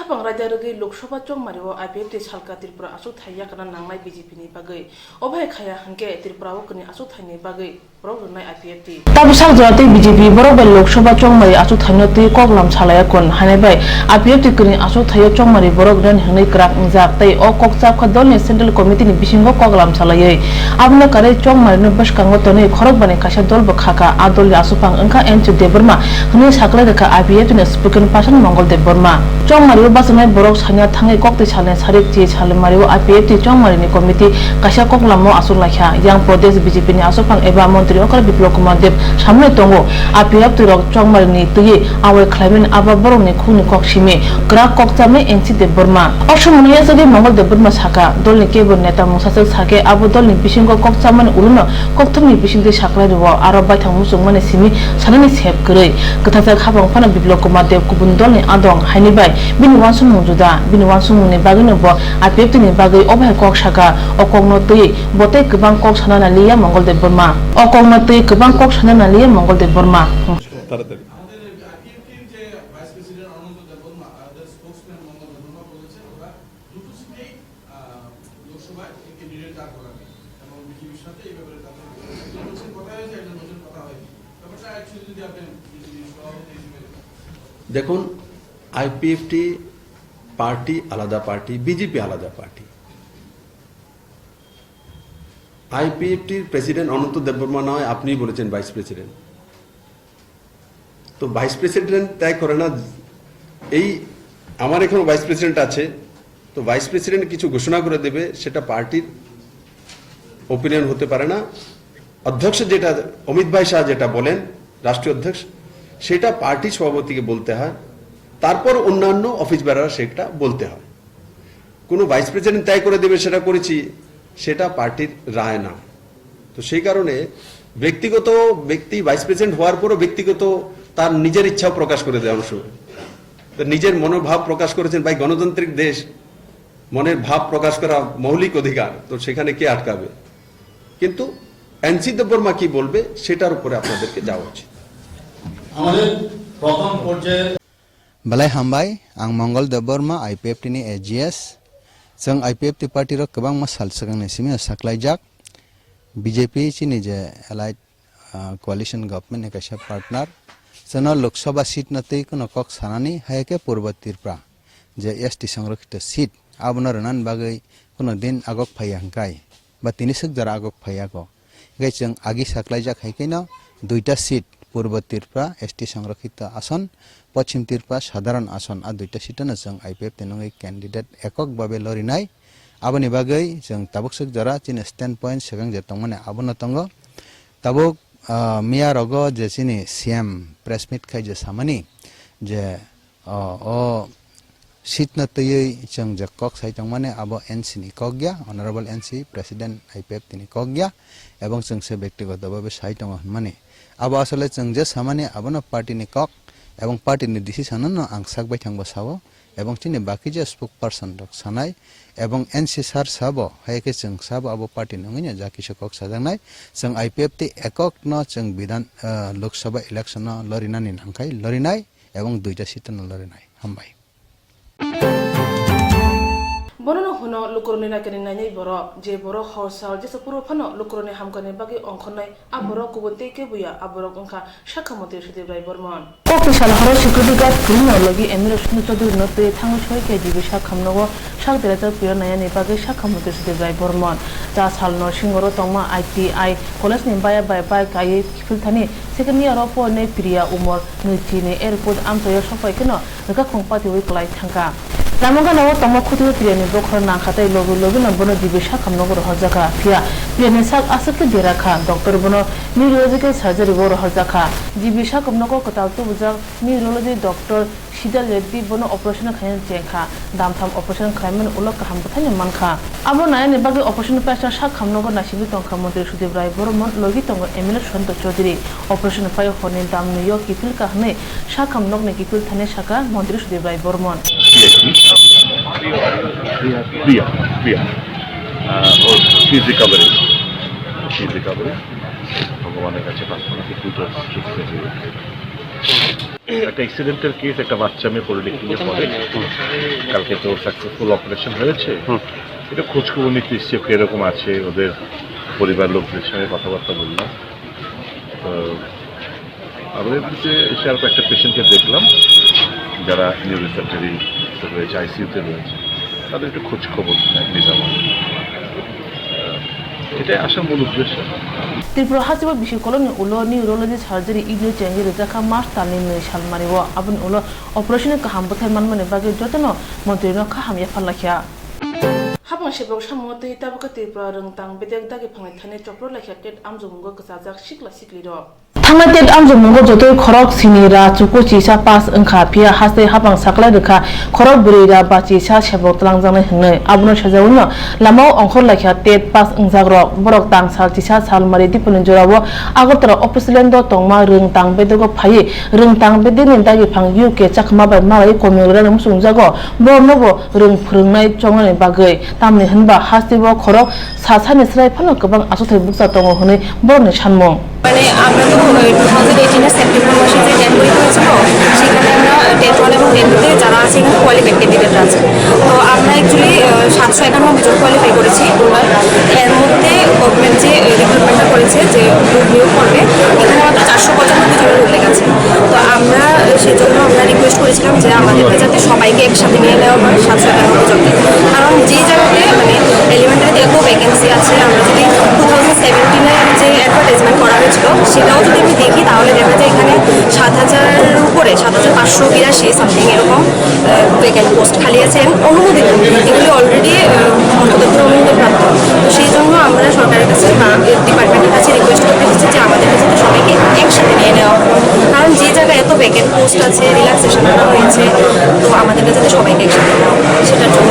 হাফাং রাজ্যারগै Lok Sabha চংমারিও IPF সালকা Tripura আসুক Thaiya কানা নাंनाय BJP ni bagै অভয় খায়া হাঙ্কে ত্রিপুরাও কনি আসুক থাইনি bagै borok rwnai IPF তাবসাক জয়াতে BJP borok লোকসভা চংমারি আসুক থাইনতি কগলাম ছালায়া কোন হানাইবাই IPF কনি আসুক থাইয়া চংমারি borok ren hwnai krak ungjak tei o kokchap khadol ni central committee ni bisingo koglam chalayai abna kare চংমারি no baskango toni khorok bani kasa dol bo khaka adol ni asupang angka enchu deborma hwnai saklai rekha IPF ni spoken person mongol deborma চংমারিও বাসনাই borok sanya thangai kokti chalne sarik chi chalmario IPF চংমারি ni committee kasa koglamo asuk lakha yang pradesh BJP ni asupang eba মন্ত্রী অকর বিপ্লব কুমার দেব সামনে তঙ্গো IPF রক চংমারি ni tuyi awai khlaimen aba borok ni khuni koksime krak kokchame engsi dev burma অসমনিয়া যদি মঙ্গল দেব burma saka dol ni kebor neta musasek sake abo dol ni bisingo kokchamane uluno kokthumni bisingde saklai ro aro baithang musung mane simi sanani sep krei kthajak habang phana biplop kumar dev kubun dol ni adong haini bai bini wansung mungjuda bini wansung ni bagino bo IPF ni bagai obhai kok saka okongno tuyi botai kubang kok sanana liya mongol dev burma okongno tuyi kubang kok sanana liya mongol dev burma দেখুন IPFT party আলাদা party BJP আলাদা party আইপিএফটির president অনন্ত দেববর্মা নয় আপনি বলেছেন vice president তো vice president তাই করে না এই আমার এখানে ভাইস প্রেসিডেন্ট আছে তো ভাইস প্রেসিডেন্ট কিছু ঘোষণা করে দেবে সেটা পার্টির ওপিনিয়ন হতে পারে না অধ্যক্ষ যেটা অমিত ভাই শাহ যেটা বলেন রাষ্ট্রীয় অধ্যক্ষ সেটা পার্টি সভাপতিকে বলতে হয় তারপর অন্যান্য অফিস বেরারা সেটা বলতে হয় কোনো ভাইস প্রেসিডেন্ট তাই করে দেবে সেটা করেছি সেটা পার্টির রায় না তো সেই কারণে ব্যক্তিগত ব্যক্তি ভাইস প্রেসিডেন্ট হওয়ার পরও ব্যক্তিগত তার নিজের ইচ্ছাও প্রকাশ করে দেয় অংশ নিজের মনোভাব প্রকাশ করেছেন ভাই গণতান্ত্রিক দেশ মনের ভাব প্রকাশ করা মৌলিক অধিকার তো সেখানে কে আটকাবে কিন্তু এনসি দেববর্মা কি বলবে সেটার উপরে আপনাদেরকে যাওয়া উচিত আমাদের প্রথম পর্যায়ে balai hambai ang mongol deborma IPF ni AGS जों IPF पार्टी रो गोबां मासाल सिगांनि सिम साख्लायजाक BJP चिनि जे एलाइड कोalition गभर्नमेंट नि कायसा पार्टनार जोंनो लोकसभा सीट नतै कोनो कक सानानि हायके पूर्व त्रिपुरा जे ST संरक्षित सीट आबनो रनान बागै कोनो दिन आगक फायांकाय बा तिनिसक जरा आगक फायाको गाय जों आगि साख्लायजाक हायकेनो दुइटा सीट पूर्व त्रिपुरा ST संरक्षित आसन पश्चिम त्रिपुरा साधारण आसन आ दुइटा सीटनो जों IPF तेनङै कैंडिडेट एकक भाबे लरिनाय आबनि बागै जों ताबुकसक जरा चिनि स्टैंड पॉइंट सिगां जे तंगमाने आबनो तंगो ताबुक मिया रगो जे चिनि CM प्रेस मीट खाय जे सामानि जे ओ सीट न तयै जों जे कक साइ तंगमाने आबो NC नि कगया ऑनरेबल NC प्रेसिडेंट IPF तिनि कगया एवं जों से व्यक्तिगत भाबे साइ तंग माने आबो आसले जों जे सामानि आबनो पार्टी नि कक एवं पार्टी नि डिसिसन न आंसाक बाय थांबो सावो एवं चिनि बाकी जे स्पोक पर्सन रक सानाय एवं NC सार साबो हायके जों साबो आबो पार्टी नङैनो जाकिसे कक साजांनाय जों IPF ति एकक न जों विधान लोकसभा इलेक्शन न लरिनानि नांखाय लरिनाय एवं दुइटा सीट न लरिनाय हामबाय বননো হনো লুকরনি নাকেনি নাইনাই বড় যে বড় হরসাল যে পুরো ফানো লুকরনি হামকানি বাকি অংখনাই আবর কুবন্তে কে বুয়া আবর অংখা শাখামতি সুদেব রায় বর্মন কপিশাল হর সিকিউরিটি গার্ড কুইন লগি এমির সুনি চৌধুরী নতে থাঙ্গ ছয় কেজি বিশা খামনগো শাক দেরাজার পিয় নায়ানি বাকি শাখামতি সুদেব রায় বর্মন যা সাল নরসিংহর তংমা ITI কলেজ নি বায়া বাই গায়ে ফিলথানি সেকেন্ড ইয়ার অফ নে প্রিয়া উমর নৈচিনি এরপর আমতয় সফাই কেন রেখা খংপাতি ওই কলাই থাঙ্কা রামগানাও তম খুতুর প্রিয়ানি বখর নাখাতাই লগু লগু নম্বর দিবিশা খামনগর হজাকা ফিয়া প্রিয়ানি সাক আসকে দেরাখা ডক্টর বনো নিউরোলজিক্যাল সার্জারি বড় হজাকা দিবিশা খামনগর কতালতো বুজাক নিউরোলজি ডক্টর সিদাল রেড্ডি বনো অপারেশন খায়ন চেখা দামথাম অপারেশন খায়মন উলক কাহাম বথানি মানখা আবো নায়নি বাগে অপারেশন পেশা সাক খামনগর নাসিবি তংখা মন্ত্রী সুদেব রায় বর্মন লগি তঙ্গ এমএলএ সন্ত চৌধুরী অপারেশন ফাই হনি দাম নিয় কিফিল কাহনে সাক খামনগ নে কিফিল থানে শাখা মন্ত্রী Sudeb Roy Barman Priya. She's recovering. ভগবানের কাছে প্রার্থনা একটা অ্যাক্সিডেন্টের কেস, একটা বাচ্চা মেয়ে পলিটেকনিকে পড়ে, কালকে তো সাকসেসফুল অপারেশন হয়েছে। এটা খোঁজখবর নিতে এসছে, এরকম আছে, ওদের পরিবার লোকদের সঙ্গে কথাবার্তা বললাম। তো আমাদের কাছে এসে আর একটা পেশেন্টকে দেখলাম যারা নিউরো সার্জারি রয়েছে, আইসিইউতে রয়েছে, তাদের একটু খোঁজ খবর নিলাম। এটাই আসার মূল উদ্দেশ্য। ত্রিপুরা হাসিবা বিশি কলনি উলো নিউরোলজি সার্জারি ইগনো চেঞ্জি রেজাখা মাস তানি নে সালমারিও আবুন উলো অপারেশন কাহাম বথাই মানমানে বাগে যতন মন্ত্রী ন খাহাম ইয়াফাল্লাখিয়া habang shebok samote tabaka Tripura রংতাং বেদেক দাগে ফাংনি থানে চপ্র লাখিয়া টেট আমজমুঙ্গ গসাজাক শিকলা শিকলির थांनाय टेट आमजमुंगो जतोय खरक सिनिरा चुकुचि सा पास ओंखा पिया हासे हाबां साखलाय रेखा खरक बुरैरा बाचि सा सेबक तलांजांनाय हंनै आबुनो साजावनो लामाव अंखर लाखिया टेट पास ओंजाग्र बरक तां साल तिसा सालमारि दिपुनि जरावो आगरतरा अफिसलेन्द तंमा रोंतां बेदगो फायि रोंतां बेदेनि दागि फां यूके चाखमा बाय मालाय कमिग्रानि मुसुंजागो बरनबो रों फोरोंनाय चंनानि बागै तामनि होनबा हासिबो खरक सासानि स्राय फानो गोबां आसुथाय बुकजा दङ हनै बरनि सानमं মানে আমরা তো 2018 সেপ্টেম্বর মাসে যে টেট পরীক্ষা হয়েছিল সেখানে আমরা টেট 1 এবং টেট 2 তে যারা আছে এখানে কোয়ালিফাইড ক্যান্ডিডেট আছে। তো আমরা অ্যাকচুয়ালি 791 জন কোয়ালিফাই করেছি টোটাল। এর মধ্যে গভর্নমেন্ট যে রিক্রুটমেন্টটা করেছে যে গ্রুপ নিয়োগ করবে, এখানে মাত্র 495 জনের উল্লেখ আছে। তো আমরা সেজন্য আমরা রিকোয়েস্ট করেছিলাম যে আমাদেরকে যাতে সবাইকে একসাথে নিয়ে নেওয়া হয় 791 জনকে, কারণ যে জায়গাতে মানে এলিমেন্টারিতে এত ভ্যাকেন্সি আছে, আমরা যদি 2017-এর যে অ্যাডভার্টাইজমেন্ট করা হয়েছিল সেটাও যদি আমি দেখি তাহলে দেখা যায় এখানে 7,000-এর উপরে 7,582 সামথিং এরকম ভ্যাকেন্ট পোস্ট খালি আছে অনুমোদিত, এগুলি অলরেডি মন্তব্য অনুমোদনপ্রাপ্ত। তো সেই জন্য আমরা সরকারের কাছে বা ডিপার্টমেন্টের কাছে রিকোয়েস্ট করতে হচ্ছে যে আমাদের কাছে তো সবাইকে একসাথে নিয়ে নেওয়া হয়, কারণ যে জায়গায় এত ভ্যাকেন্ট পোস্ট আছে, রিল্যাক্সেশন আনা হয়েছে, তো আমাদের কাছে তো সবাইকে একসাথে নেওয়া হয়। সেটার জন্য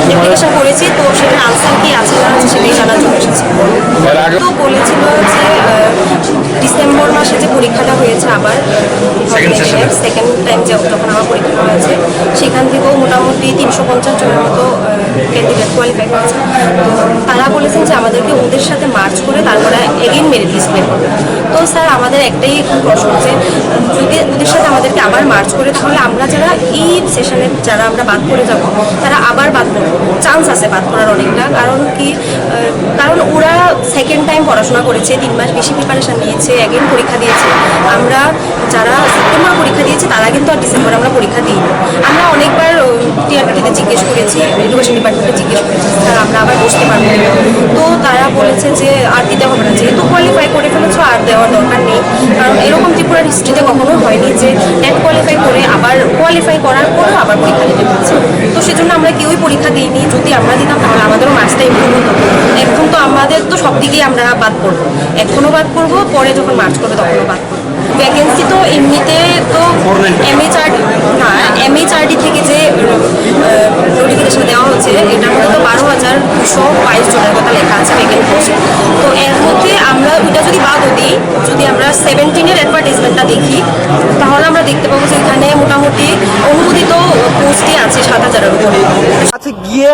অ্যাপ্লিকেশন করেছি, তো সেটার আনসার কি আছে না আছে সেটাই জানার জন্য এসেছি। তো বলেছিল যে ডিসেম্বর মাসে যে পরীক্ষাটা হয়েছে আবার সেকেন্ড টাইম যখন আমার পরীক্ষা হয়েছে সেখান থেকেও মোটামুটি 350 জনের মতো ক্যান্ডিডেট কোয়ালিফাই করেছে। তারা বলেছেন যে আমাদেরকে ওদের সাথে মার্চ করে তারপরে এগেইন মেরিট লিস্ট বের করবে। তো স্যার আমাদের একটাই প্রশ্ন যে যদি ওদের সাথে আমাদেরকে আবার মার্চ করে তাহলে আমরা যারা এই সেশনে যারা আমরা বাদ করে যাব তারা আবার বাদ পড়বো, চান্স আছে বাদ করার অনেকটা। কারণ কি, কারণ ওরা সেকেন্ড টাইম পড়াশোনা করেছে, 3 মাস বেশি প্রিপারেশন নিয়েছে, এগেইন পরীক্ষা দিয়েছে। আমরা যারা সেপ্টেম্বর পরীক্ষা দিয়েছি তারা কিন্তু আর ডিসেম্বর আমরা পরীক্ষা দিই। আমরা অনেকবার টিআরপিতে জিজ্ঞেস করেছি, এডুকেশন ডিপার্টমেন্টে জিজ্ঞেস করেছি স্যার আমরা আবার বসতে পারবো। তো তারা বলেছে যে আর দিতে হবে না, যেহেতু কোয়ালিফাই করে ফেলেছো আর দেওয়ার দরকার নেই। কারণ এরকম ত্রিপুরার হিস্ট্রিতে কখনো হয়নি যে টেট কোয়ালিফাই করে আবার কোয়ালিফাই করার পরেও আবার পরীক্ষা দিতে পারছে। তো সেজন্য আমরা কেউই পরীক্ষা দিইনি। যদি আমরা দিতাম তাহলে আমাদেরও মার্কসটা ইমপ্রুভ হতো। এখন তো আমাদের তো সব দিকেই আমরা বাদ পড়বো, এখনও বাদ পড়বো, পরে যখন মার্চ করবে তখনও বাদ পড়বো। ভ্যাকেন্সি তো এমনিতে তো এমএইচআরডি থেকে যে নোটিফিকেশন দেওয়া হচ্ছে এটার মধ্যে তো 12,222 জনের কথা লেখা আছে ভ্যাকেন্ট পোস্ট। তো এর মধ্যে আমরা ওইটা যদি বাদও দিই, যদি আমরা 17-এর অ্যাডভার্টাইজমেন্টটা দেখি তাহলে আমরা দেখতে পাবো যে এখানে মোটামুটি অনুমোদিত পোস্টই আছে 7,000-এর উপরে। কাছে গিয়ে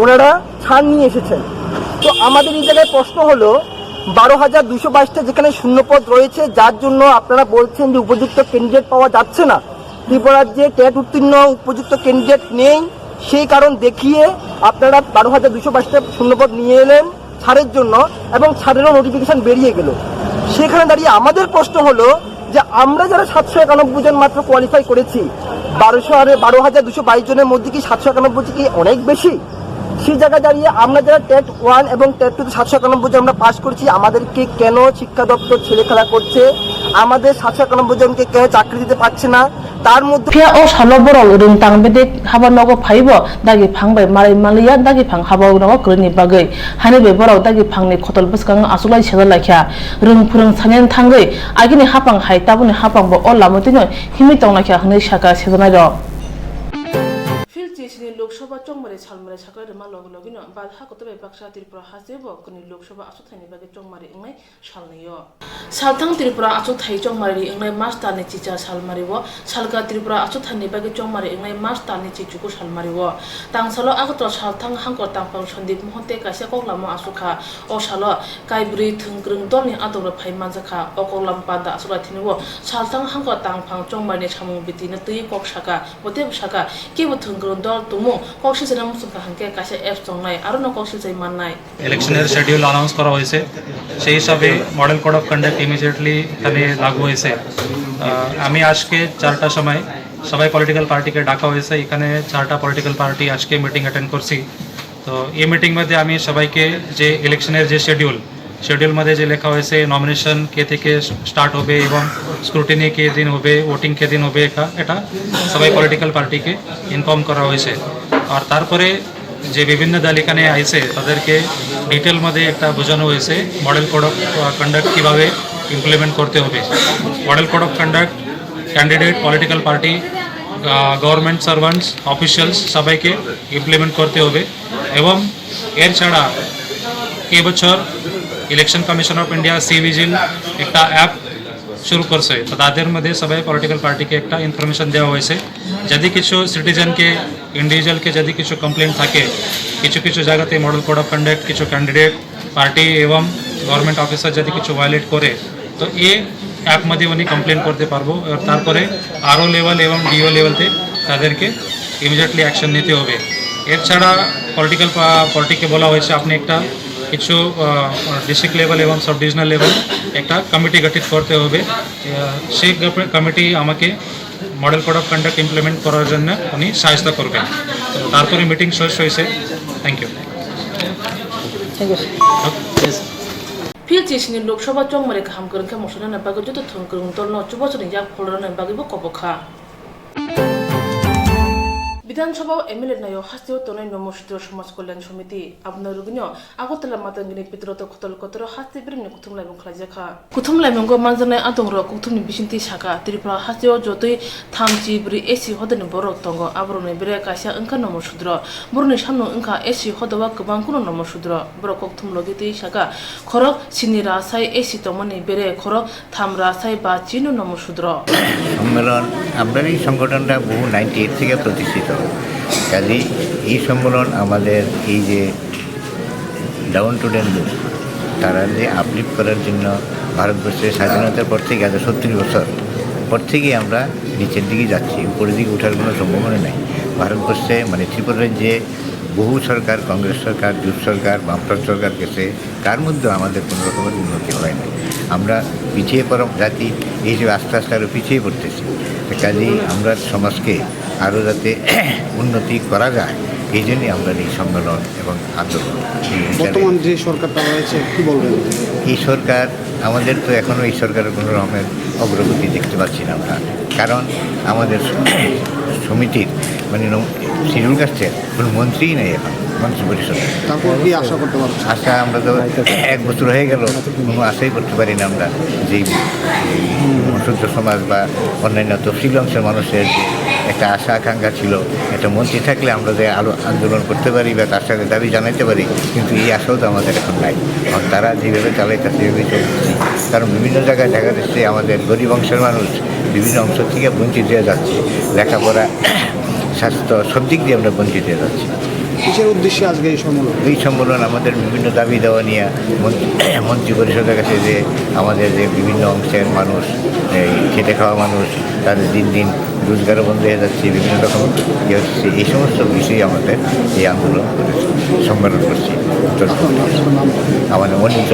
ওনারা ছাড় নিয়ে এসেছেন। তো আমাদের এই জায়গায় প্রশ্ন হলো 12,222টা যেখানে শূন্যপদ রয়েছে, যার জন্য আপনারা বলছেন যে উপযুক্ত ক্যান্ডিডেট পাওয়া যাচ্ছে না, ত্রিপুরার যে টেট উত্তীর্ণ উপযুক্ত ক্যান্ডিডেট নেই, সেই কারণ দেখিয়ে আপনারা 12,222টা শূন্যপদ নিয়ে এলেন ছাড়ের জন্য এবং ছাড়েরও নোটিফিকেশন বেরিয়ে গেল। সেখানে দাঁড়িয়ে আমাদের প্রশ্ন হলো যে আমরা যারা 791 জন মাত্র কোয়ালিফাই করেছি, 12,222 জনের মধ্যে কি 791 কি অনেক বেশি? সেই জায়গায় দাঁড়িয়ে আমরা যারা টেট 1 এবং টেট 2 791 জন আমরা পাস করেছি, আমাদেরকে কেন শিক্ষা দপ্তর ছেলেখেলা করছে, আমাদের 791 জনকে কেন চাকরি দিতে পারছে না? তার মধ্যে ফিয়া ও সালো বরক রংতাং বেদে হাবা নগো ফাইবো দাগি ফাংবাই মালাই মালিয়া দাগি ফাং হাবা নগো krni bagoi hani be borok dagi phangni khotol buskang asulai seda laikha rung phurung sanen thangai agini hapang hai tabuni hapang bo o lamotino himi tonglaikha hne saka sedanai ro filchi Chini Lok Sabha Chongmari Salmari Sakari Malog Logino, but Hakotabe Baksha Tripura Hasebo, Kuni Lok Sabha Asutani Bagi Chongmari Inglay, Shalnayo. Saltang Tripura Asutai Chongmari Inglay Mastani Chicha Salmariwo, Salga Tripura Asutani Bagi Chongmari Inglay Mastani Chichuku Salmariwo. Tang Salo Akato Saltang Hanko Tampang Shondip Monte Kasako Lama Asuka, O Shalo, Kaibri Tungring Doni Adora Paimanzaka, Okolam Panda Asulatiniwo, Saltang Hanko Tampang Chongmari Chamu Bitina Tui Kok Shaka, whatever Shaka, give a Tungring Dol Tumo, Koshi Musuka Hanke Kasha F. Songnai, I don't know Koshi Manai. ইলেকশনের schedule announce করা হয়েছে সেই হিসাবে model code of conduct immediately এখানে লাগু হয়েছে আমি আজকে 4টার সময় সবাই পলিটিক্যাল পার্টিকে ডাকা হয়েছে এখানে 4টা পলিটিক্যাল পার্টি আজকে মিটিং অ্যাটেন্ড করছি তো এই মিটিং মধ্যে আমি সবাইকে যে ইলেকশনের যে শিডিউল মধ্যে যে লেখা হয়েছে নমিনেশন কে থেকে স্টার্ট হবে এবং স্ক্রুটিনি কে দিন হবে ভোটিং কে দিন হবে এটা সবাই পলিটিক্যাল পার্টিকে ইনফর্ম করা হয়েছে আর তারপরে যে বিভিন্ন দল এখানে আইছে তাদেরকে ডিটেল মধ্যে একটা বোঝানো হয়েছে মডেল কোড অফ কন্ডাক্ট কিভাবে ইমপ্লিমেন্ট করতে হবে model code of conduct candidate political party government servants officials সবাইকে ইমপ্লিমেন্ট করতে হবে এবং এর ছাড়া এই বছর election commission of India C vigil একটা অ্যাপ শুরু করছে তো তাদের মধ্যে সবাই পলিটিক্যাল পার্টিকে একটা ইনফরমেশন দেওয়া হয়েছে যদি কিছু সিটিজেনকে ইন্ডিভিজুয়ালকে যদি কিছু কমপ্লেন থাকে কিছু জায়গাতে মডেল কোড অফ কন্ডাক্ট কিছু ক্যান্ডিডেট পার্টি এবং গভর্নমেন্ট অফিসার যদি কিছু ভায়োলেট করে তো এই অ্যাপ মধ্যে উনি কমপ্লেন করতে পারবো আর তারপরে আরও লেভেল এবং ডিও লেভেলতে তাদেরকে ইমিডিয়েটলি অ্যাকশন নিতে হবে এর ছাড়া পলিটিক্যাল পার্টিকে বলা হয়েছে আপনি একটা কিছু ডিস্ট্রিক্ট লেভেল এবং সাব ডিভিশনাল লেভেল একটা কমিটি গঠিত করতে হবে সেই কমিটি আমাকে model code of conduct implement করার জন্য উনি সাহায্য করবেন তো তারপরে মিটিং শেষ হয়েছে thank you Chini Lok Sabha Chongmari Hamkurka Moshana Bagajo to Tunkurun Torno, Chubosani Yak Polan and Bagibo Kopoka. বিধানসভা এমএলএ নায়ক হাস্তিও তনয় নমস্ত সমাজ কল্যাণ সমিতি আপনার রুগিনো আগতলা মাতাঙ্গিনি পিত্রত খতল কতর হাস্তি বিরনি কুথুমলাই মুখলাজাখা কুথুমলাই মঙ্গ মানজানায় আদংর কুথুমনি বিসিন্তি শাখা ত্রিপুরা হাস্তিও যতই থামজি ব্রি এসি হদনি বরক দঙ্গ আবরনি বেরে কাইসা ওंखा নমসুদ্র বরনি সামনো ওंखा এসি হদবা গোবাं কুনো নমসুদ্র বর কোকথুম লগিতি শাখা খরক সিনি রাসাই এসি তমনি বেরে খরক থাম রাসাই বা চিনো নমসুদ্র সম্মেলন আপনার এই সংগঠনটা বহু 98 থেকে প্রতিষ্ঠিত কাজেই এই সম্মেলন আমাদের এই যে ডাউন টু ডেন লোক তারা যে আপলিফ্ট করার জন্য ভারতবর্ষের স্বাধীনতার পর থেকে 70 বছর পর থেকেই আমরা নিচের দিকে যাচ্ছি উপরের দিকে ওঠার কোনো সম্ভাবনা নেই ভারতবর্ষে মানে ত্রিপুরার যে বহু সরকার কংগ্রেস সরকার জোট সরকার বামফ্রন্ট সরকার গেছে তার মধ্যেও আমাদের কোনো রকমের উন্নতি হয় না আমরা পিছিয়ে পড়া জাতি এই যে আস্তে আস্তে আরও পিছিয়ে পড়তেছি কাজেই আমরা সমাজকে আরও যাতে উন্নতি করা যায় এই জন্যই আমরা এই সম্মেলন এবং আন্দোলন বর্তমান যে সরকারটা রয়েছে কী বলবেন এই সরকার আমাদের তো এখনও এই সরকারের কোনো রকমের অগ্রগতি দেখতে পাচ্ছি না আমরা কারণ আমাদের সমিতির মানে শিডিউল কাস্টের কোনো মন্ত্রীই নেই এখন মন্ত্রী পরিষদ তারপর কি আশা করতে পারবো আশা আমরা তো 1 বছর হয়ে গেল কোনো আশাই করতে পারি না আমরা যেই সূর্য সমাজ বা অন্যান্য তফসিল অংশের মানুষের একটা আশা আকাঙ্ক্ষা ছিল একটা মন্ত্রী থাকলে আমরা যে আলো আন্দোলন করতে পারি বা তার সাথে দাবি জানাতে পারি কিন্তু এই আশাও তো আমাদের এখন নাই এবং তারা যেভাবে চালাইতে সেভাবেই চলতেছে কারণ বিভিন্ন জায়গায় দেখা যাচ্ছে আমাদের গরিব অংশের মানুষ বিভিন্ন অংশ থেকে বঞ্চিত হয়ে যাচ্ছে লেখাপড়া স্বাস্থ্য সব দিক দিয়ে আমরা বঞ্চিত হয়ে যাচ্ছি কিসের উদ্দেশ্যে আজকে এই সম্মেলন আমাদের বিভিন্ন দাবি দেওয়া নিয়ে মন্ত্রী পরিষদের কাছে যে আমাদের যে বিভিন্ন অংশের মানুষ এই খেটে খাওয়া মানুষ তাদের দিন দিন রোজগারও বন্ধ হয়ে যাচ্ছে বিভিন্ন রকম ইয়ে হচ্ছে এই সমস্ত বিষয়ে আমাদের এই আন্দোলন করেছি সম্মেলন করছি আমাদের অনিল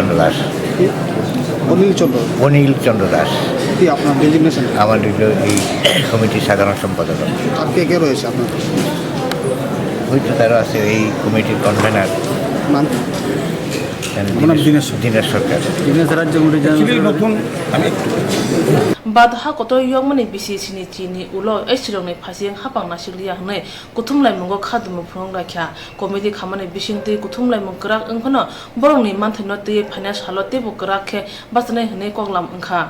চন্দ্র দাস কি আপনার ডেজিগনেশন আমার এই কমিটির সাধারণ সম্পাদক আর কে রয়েছে আপনার হয়তো তারা আছে এই কমিটির কনভেনার নাম দিনের সরকার Badha koto yongmani bisi sini chini ulo esirongni phasing hapangna siglia hne kuthumlai mungo khadmu phrongra kya komedi khamani bisingti kuthumlai mungkra oंखनो borongni manthno te finance halote bukra khe basnai hne koglam oंखा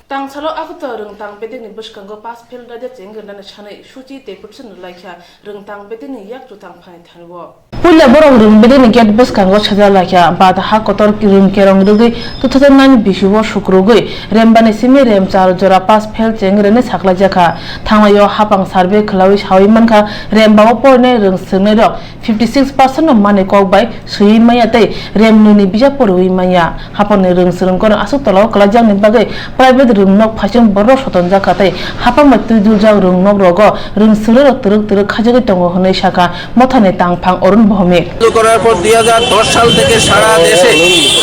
Tangsalo akta rengtang bedeng ni buskango pas phel raja cengger dan sanai suci te persen laikha rengtang bedeng ni yak tutang phani thanwo pulla borong rung bedeng ni get buskango chada laikha bad ha kotor ki rung kerong rugi 2009 bisubo shukrugui rembani simi rem char jora pas phel cengger ne sakla jaka thangwayo hapang survey khlawi shawi manka rembawo porne rung sungne ro 56% of mane kok bai sui maya tai rem nuni bija porui maya hapang ne rung surung kon asuk tolaw kalajang ni bagai private rung nok phasung borok soton jakatai hapang matu dujang rung nok rogo rung sure turuk turuk khajagi tongo honai shaka mothane tangphang orun bhome করার পর 2010 সাল থেকে সারা দেশে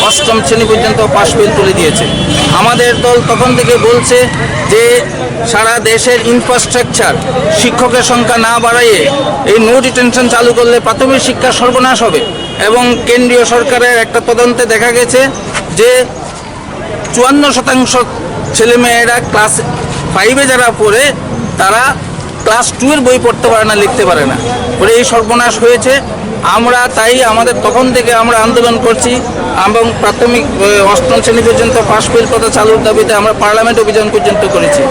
অষ্টম শ্রেণী পর্যন্ত pass fail তুলে দিয়েছে আমাদের দল তখন থেকে বলছে যে সারা দেশের ইনফ্রাস্ট্রাকচার শিক্ষকের সংখ্যা না বাড়াইয়ে এই নো ডিটেনশন চালু করলে প্রাথমিক শিক্ষা সর্বনাশ হবে এবং কেন্দ্রীয় সরকারের একটা তদন্তে দেখা গেছে যে 54% ছেলেমেয়েরা ক্লাস 5-এ যারা পড়ে তারা ক্লাস 2 এর বই পড়তে পারে না লিখতে পারে না পরে এই সর্বনাশ হয়েছে আমরা তাই আমাদের তখন থেকে আমরা আন্দোলন করছি এবং প্রাথমিক অষ্টম শ্রেণী পর্যন্ত পাস ফেল প্রথা চালুর দাবিতে আমরা পার্লামেন্ট অভিযান পর্যন্ত করেছি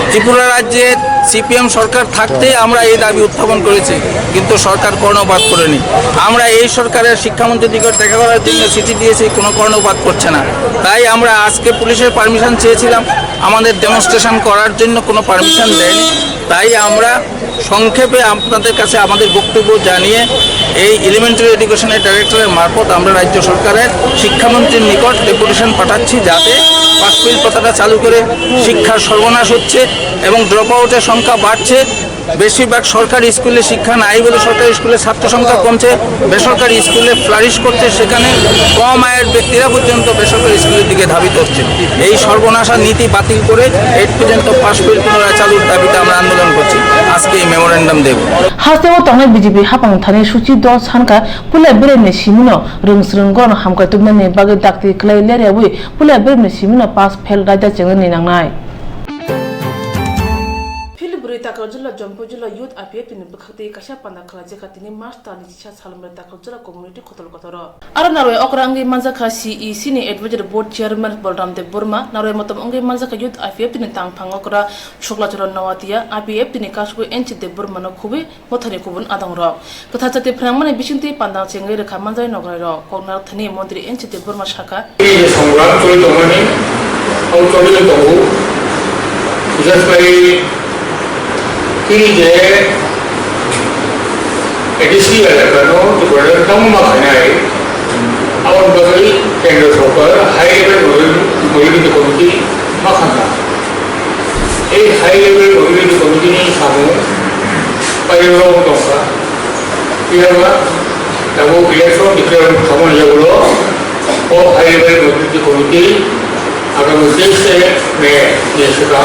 ত্রিপুরা রাজ্যে সিপিএম সরকার থাকতে আমরা এই দাবি উত্থাপন করেছি কিন্তু সরকার কর্ণপাত করেনি আমরা এই সরকারের শিক্ষামন্ত্রীর নিকট দেখা করার জন্য চিঠি দিয়েছি কোনো কর্ণপাত করছে না তাই আমরা আজকে পুলিশের পারমিশন চেয়েছিলাম আমাদের ডেমনস্ট্রেশন করার জন্য কোনো পারমিশন দেয়নি তাই আমরা সংক্ষেপে আপনাদের কাছে আমাদের বক্তব্য জানিয়ে এই এলিমেন্টারি এডুকেশনের ডাইরেক্টরের মারফত আমরা রাজ্য সরকারের শিক্ষামন্ত্রীর নিকট ডেপুটেশন পাঠাচ্ছি যাতে পাস ফেল প্রথাটা চালু করে শিক্ষার সর্বনাশ হচ্ছে এবং ড্রপ আউটের সংখ্যা বাড়ছে বেশিরভাগ সরকারি স্কুলে শিক্ষা নাই বলে সরকারি স্কুলে ছাত্র সংখ্যা কমছে বেসরকারি স্কুলে ফ্লারিশ করছে সেখানে কম আয়ের ব্যক্তিরা পর্যন্ত বেসরকারি স্কুলের দিকে ধাবিত হচ্ছে এই সর্বনাশা নীতি বাতিল করে 8 পর্যন্ত পাস ফেল পুনরায় চালুর দাবিতে আমরা আন্দোলন করছি আজকে এই মেমোরেন্ডাম দেব হাসদেও তংনাই বিজেপি হাপাং থানি সুচি দ সানকা পুলে বেরেনে সিমিনো রুংসরুংগন হামকা তুমনে বাগে দাক্তি ক্লাই লেরেবুই পুলে বেরেনে সিমিনো পাস ফেল রাজা Chengni নাংনাই Takajula Jompojula Youth Appeared in Bukati Kasha Pandakala Jakatini Master Lisha Salmer Takajula Community Kotolkotoro. Aranare Okrangi Manzaka CE Senior Advisory Board Chairman Bolram de Burma, Nare Motom Ongi Manzaka Youth Appeared in Tang Pangokra, Chocolate Nawatia, Appeared in Kashku Enchi de Burma no Kubi, Motani Kubun Adangro. Katata Pramana Bishinti Pandang Chengre Kamanza Nogaro, Kognar Tani Mondri Enchi de Burma Shaka. 이제 에디시가 되거든 그거를 너무 막 하나요. 아무 것이 땡겨서 하이레벨 모이기 거기 막 한다. 이 하이레벨 모이기 거기는 사무 빨리로 동사 이래가 나고 그래서 이렇게 전문적으로 하이레벨 모이기 거기 아까 무슨 네 예수가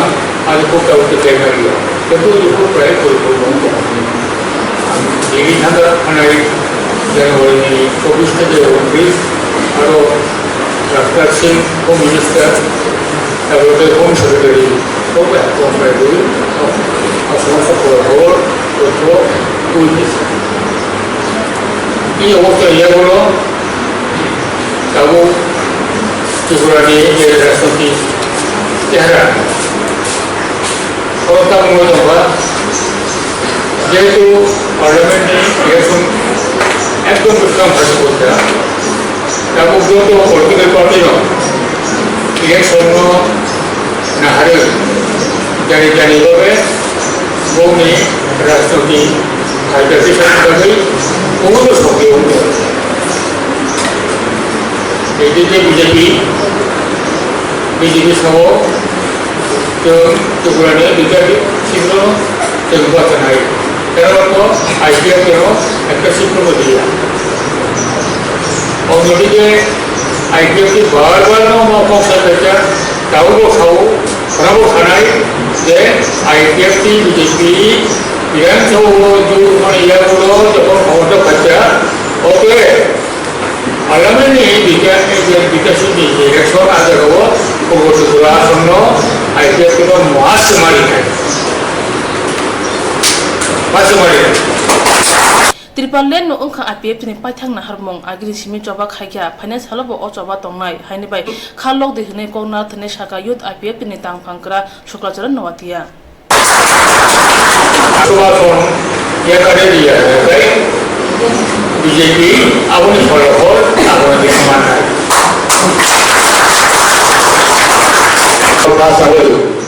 아주 복잡하게 되거든요. 그것도 그거에 보이고 얘기 하나의 우리 소비스트들 우리 바로 라스타신 홈미니스터 그리고 홈스터들이 또배 홈배들이 아스마서 보고 또 보이지 이 어떻게 이야기로 가고 지구라니 예를 들어서 대하라 어떤 모습과 যেহেতু পার্লামেন্টে election একদম প্রশ্ন ভাষা করতে তারপর যত political পার্টিও election না হারে জানি জানিভাবে বৌনি রাষ্ট্রপতি হাইকাসি সরকারই কোনো সঙ্গে এদিকে বিজেপি সহ ত্রিপুরানি বিজেপি তীব্র নির্বাচন হয় এরকম আইপিএফের একটা স্বীকৃতি দিয়া অন্যদিকে আইপিএফটি বারবার মৌসা পেয়েছে তাও খারাপ খানায় যে আইপিএফটি বিজেপি বিধানসভা মানে ইয়াগুলো যখন ক্ষমতা পাচ্ছে ওকে পার্লামেন্টে বিকাশিত ইলেকশন আগে হবো পূর্বশত্রুরা আসন্ন আইপিএফ মাস মারি খায় Tripal Len no Unka IPF ni Paitang na Harmong Agri Simi Joba Khaikya Finance Halobo Ochoba Tongnai Haini Bai Khalok de Hne Kona Thne Shaka Youth IPF ni Tang Pangkra Shuklacharan Nawatia ये करे दिया है कई BJP अपने follow fall अपने दिखमान है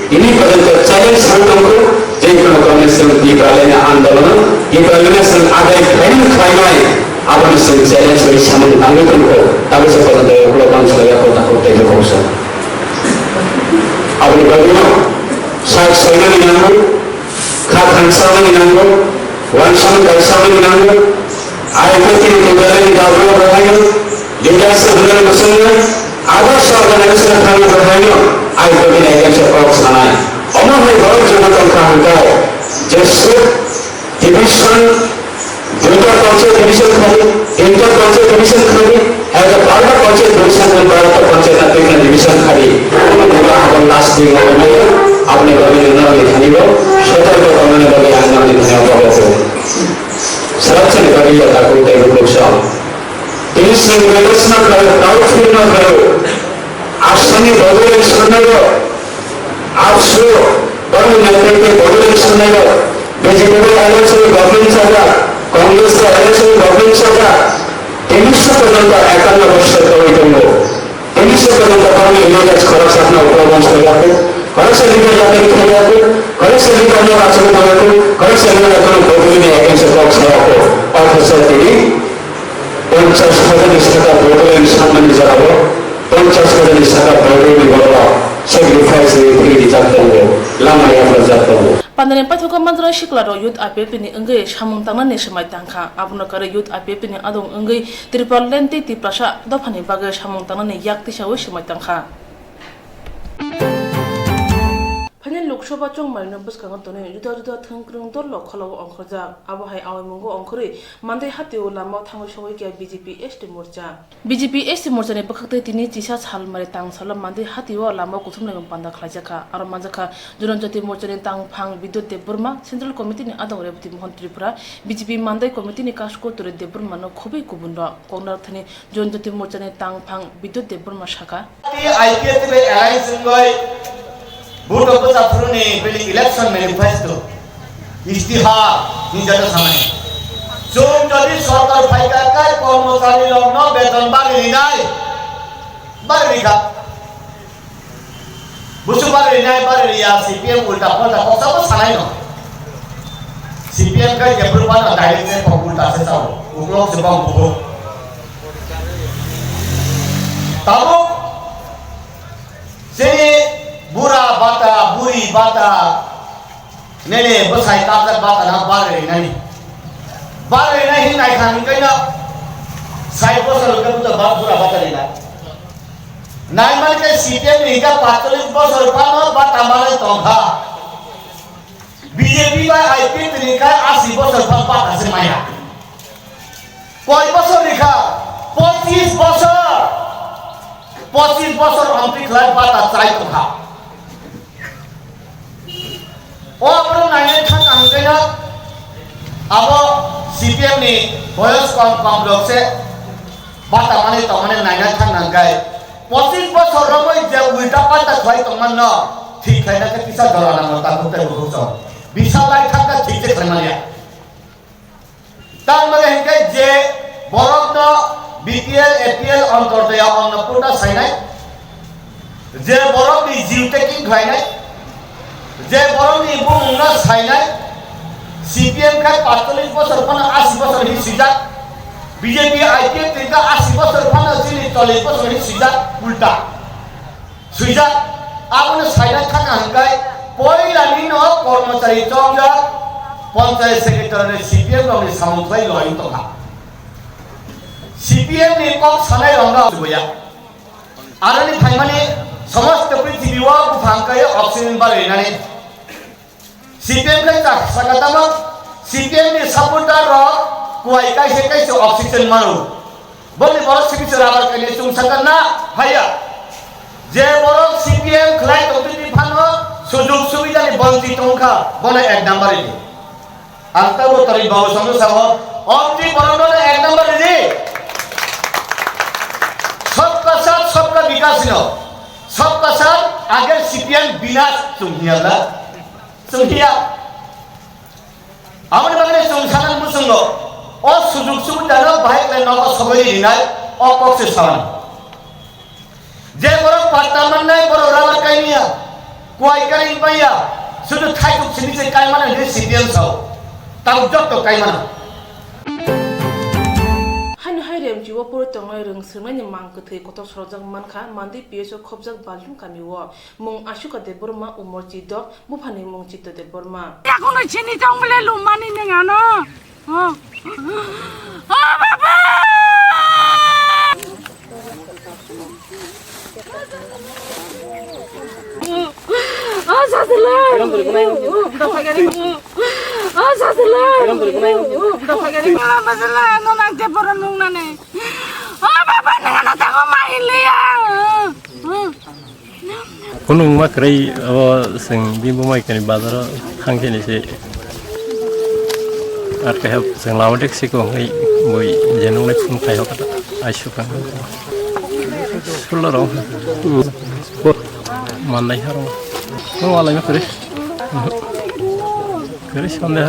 ini pada challenge sangatku jadi komunikasi di kalangan andalan di kalangan ada yang kaya apa yang challenge dari sama tanggung tapi sebenarnya kalau saya kota kota itu kosong apa yang bagaimana saya soalnya ini nanggung katakan sama ini nanggung wan sama dari sama ini nanggung ayat itu kebenaran di dalam berhanya juga sebenarnya maksudnya ada seorang yang sudah kami berhanya ayat ini akan cepat sana orang yang baru jangan terkangkau justru division intercultural division kali intercultural division kali ada banyak cultural division dan banyak cultural ethnic division kali orang juga akan last di mana अपने बगल में ना दिखानी हो शतर को अपने बगल में ना दिखाने वाला हो संरक्षण करी जाता को तेरे लोग इस व्यवस्था का डाउटफुल ना करो आसानी बगल में सुनने को आप सो बड़े नेता के बगल में सुनने को बीजेपी का एलएस गवर्नमेंट चला कांग्रेस का एलएस गवर्नमेंट चला इन्हीं सब का एकांत वर्ष का विधंगो इन्हीं सब का अपने इलाज खराब अपना उपलब्ध कर जाते kalau saya lihat yang ini saya kalau saya lihat yang macam itu kalau saya lihat yang berbeda ini akan sebab saya apa saya ini pencas pada istana berbeda yang sama di Jawa pencas pada istana berbeda di Jawa sacrifice ini dicatatkan lama yang berjatuh Pandan Pathoka Mantra Shiklaro Youth IPF ni Engai Shamung Tangna Neshamai Tangka Abuna Kare Youth IPF ni Adong Engai Tripal Lente Tiprasha Dofani Baga Shamung Tangna ni Yakti Shawi Shamai Tangka Panel Lokshaba Chong Marina Buskang Tone, Juda Tungkrung Dolo, Kolo Onkoja, Abahai Awamungo Onkuri, Monday Hatio Lamo Tangoshawika BGP Este Morja. BGP Este Morja Nepakate Tini Tisas Hal Maritang Salam Monday Hatio Lamo Kutum Panda Klajaka, Aramanzaka, Swrangchati Morja Tang Pang Bidu de Burma, Central Committee ni Adong Repti Mohon Tripura, BGP Monday Committee ni Kashko to de Burma no Kobe Kubunda, Kona Tani, Swrangchati Morja Tang Pang Bidu de Burma Shaka. I get the alliance Board of the Saffruni building election manifesto. Istihar, Ninja Samani. So, Jodi Sorkar Paika, Komosani of no beton Barinai Barika Busubarinai Baria, CPM Ulta Pota Kosa Salino. CPM Kai Gapurana directed for Ulta Sesao, who blocks the bomb. Tamu Say Bura bata, buri bata, nene besai kaplat bata na bare nani nai khan kai na sai bosar ka buta bura bata ni na nai mal ke CPM ni ka 45 bosar pa no bata male tongha BJP ba IPF ni ka 80 bosar pa bata se maya koi bosar ni ka 25 bosar ampli khlai bata chai tongha orang nanya tentang angkanya, apa CPM ni boys komplok se, bata mana itu mana nanya tentang angkai, posisi bos orang itu jauh kita pada kau itu mana, ठीक है ना कि किसा डराना मत आपको तो बहुत सा, bisa lagi tentang ठीक से करना लिया, तब मरे हिंगे जे borok to BPL APL अंतर दया अन्नपूर्णा साइनाई, जे borok di जीवटेकिंग खाइनाई जे borok ni ibu muna sainai CPM kai 45 bosor pana 80 bosor hi sijak BJP IPF tinggal 80 bosor pana sini 40 bosor hi sijak ulta sijak apune sainai thaka hangkai poila ni no kormachari chongja panchayat secretary CPM ni samutwai loi tokha CPM ni kok sanai ronga boya arani thaimani समस्त पृथ्वी वा बुफांकाय oxygen बारेनाने CPM kai tak sakatama CPM ni supporter ro kuai kai se oxygen मानु बोले बरो सिपि राबर kai chung sakana haya je boro CPM khlai topiti phano sujog subida ni bonti tongkha bole ek number ni anta bo tari bawo samu saho অন্তি বরণ এক নম্বর রে सबका साथ सबका विकास न सबका साथ आगे सीपीएम विनाश सुंहियाला सुंहिया आमने बागने संसारन मुसंग ओ सुजुग सुबुदानो बाइक ले नवा सबैले हिनाय ओ पक्ष सामान जे बरो पार्टामान नाय बरो रावर काइनिया कोइ काइन पाइया सुदु थाइकुक सिनिसे काइमाना हे सीपीएम साव ताउ जत्तो काइमाना हाइरेम जिवा पुरो तंगाय रंग संनायनि मांगथै गथ सरजang मानखा मान्दै पिएसो खबजak बालुं कामिwo मुं आशुका दे बर्मा उमर चिदक मुफानि मुं चित्त दे बर्मा एखोनो सिनि तंबले लुमानि नङा न बाबा सासला सासला दफागारि मसला ननांते परन नंनाने बाबा नङा ताको माइलिया कुनुं माक्रै जों बिबो माइकनि बाजाराव थांखिनिसे आरो काहे जों लामा टेक्सिखौ है बय जेनंलाय फुन खायाव कथा आइसुखां सुलराव माननाय हारो नङालाय मा करे करे सन्देह